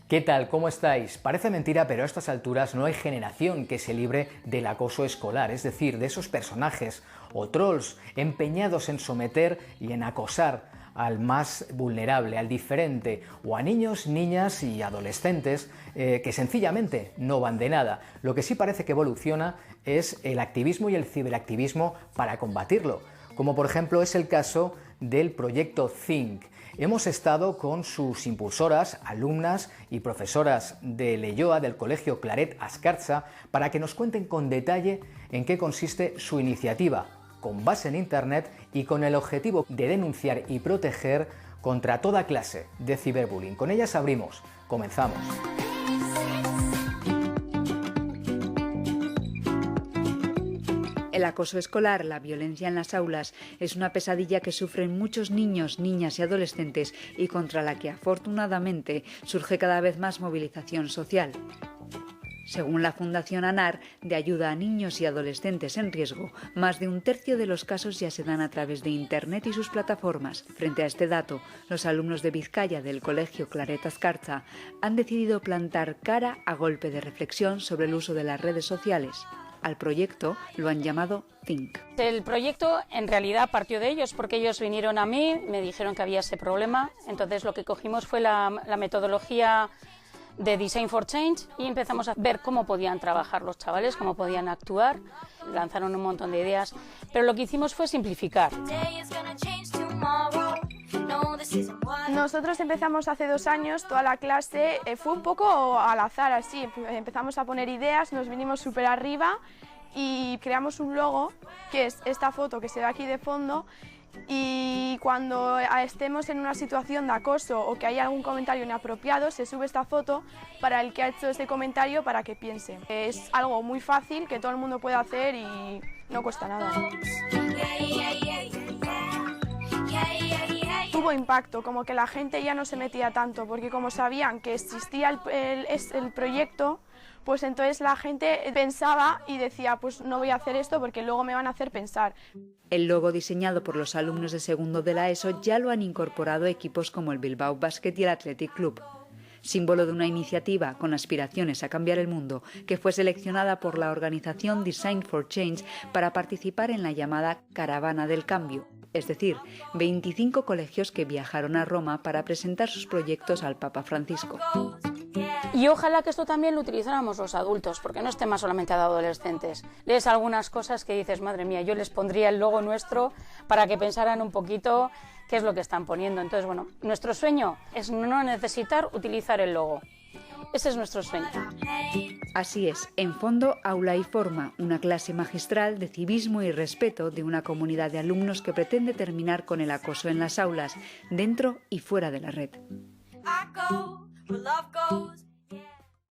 ¿Qué tal? ¿Cómo estáis? Parece mentira, pero a estas alturas no hay generación que se libre del acoso escolar, es decir, de esos personajes o trolls empeñados en someter y en acosar al más vulnerable, al diferente, o a niños, niñas y adolescentes que sencillamente no van de nada. Lo que sí parece que evoluciona es el activismo y el ciberactivismo para combatirlo, como por ejemplo es el caso del proyecto Think. Hemos estado con sus impulsoras, alumnas y profesoras de Leioa, del Colegio Claret Ascarza, para que nos cuenten con detalle en qué consiste su iniciativa, con base en Internet y con el objetivo de denunciar y proteger contra toda clase de ciberbullying. Con ellas abrimos. Comenzamos. El acoso escolar, la violencia en las aulas, es una pesadilla que sufren muchos niños, niñas y adolescentes y contra la que afortunadamente surge cada vez más movilización social. Según la Fundación ANAR, de ayuda a niños y adolescentes en riesgo, más de un tercio de los casos ya se dan a través de Internet y sus plataformas. Frente a este dato, los alumnos de Vizcaya del Colegio Claret Ascarza han decidido plantar cara a golpe de reflexión sobre el uso de las redes sociales. Al proyecto lo han llamado Think. El proyecto en realidad partió de ellos porque ellos vinieron a mí, me dijeron que había ese problema, entonces lo que cogimos fue la metodología de Design for Change y empezamos a ver cómo podían trabajar los chavales, cómo podían actuar, lanzaron un montón de ideas, pero lo que hicimos fue simplificar. Nosotros empezamos hace 2 años, toda la clase, fue un poco al azar así, empezamos a poner ideas, nos vinimos súper arriba y creamos un logo, que es esta foto que se ve aquí de fondo, y cuando estemos en una situación de acoso o que haya algún comentario inapropiado, se sube esta foto para el que ha hecho ese comentario para que piense. Es algo muy fácil que todo el mundo puede hacer y no cuesta nada. Tuvo impacto, como que la gente ya no se metía tanto, porque como sabían que existía el proyecto, pues entonces la gente pensaba y decía, pues no voy a hacer esto porque luego me van a hacer pensar. El logo diseñado por los alumnos de segundo de la ESO ya lo han incorporado equipos como el Bilbao Basket y el Athletic Club. Símbolo de una iniciativa con aspiraciones a cambiar el mundo que fue seleccionada por la organización Design for Change para participar en la llamada Caravana del Cambio, es decir, 25 colegios que viajaron a Roma para presentar sus proyectos al Papa Francisco. Y ojalá que esto también lo utilizáramos los adultos, porque no es tema solamente de adolescentes. Lees algunas cosas que dices, madre mía, yo les pondría el logo nuestro para que pensaran un poquito qué es lo que están poniendo. Entonces, bueno, nuestro sueño es no necesitar utilizar el logo. Ese es nuestro sueño. Así es, en fondo, Aula y Forma, una clase magistral de civismo y respeto de una comunidad de alumnos que pretende terminar con el acoso en las aulas, dentro y fuera de la red.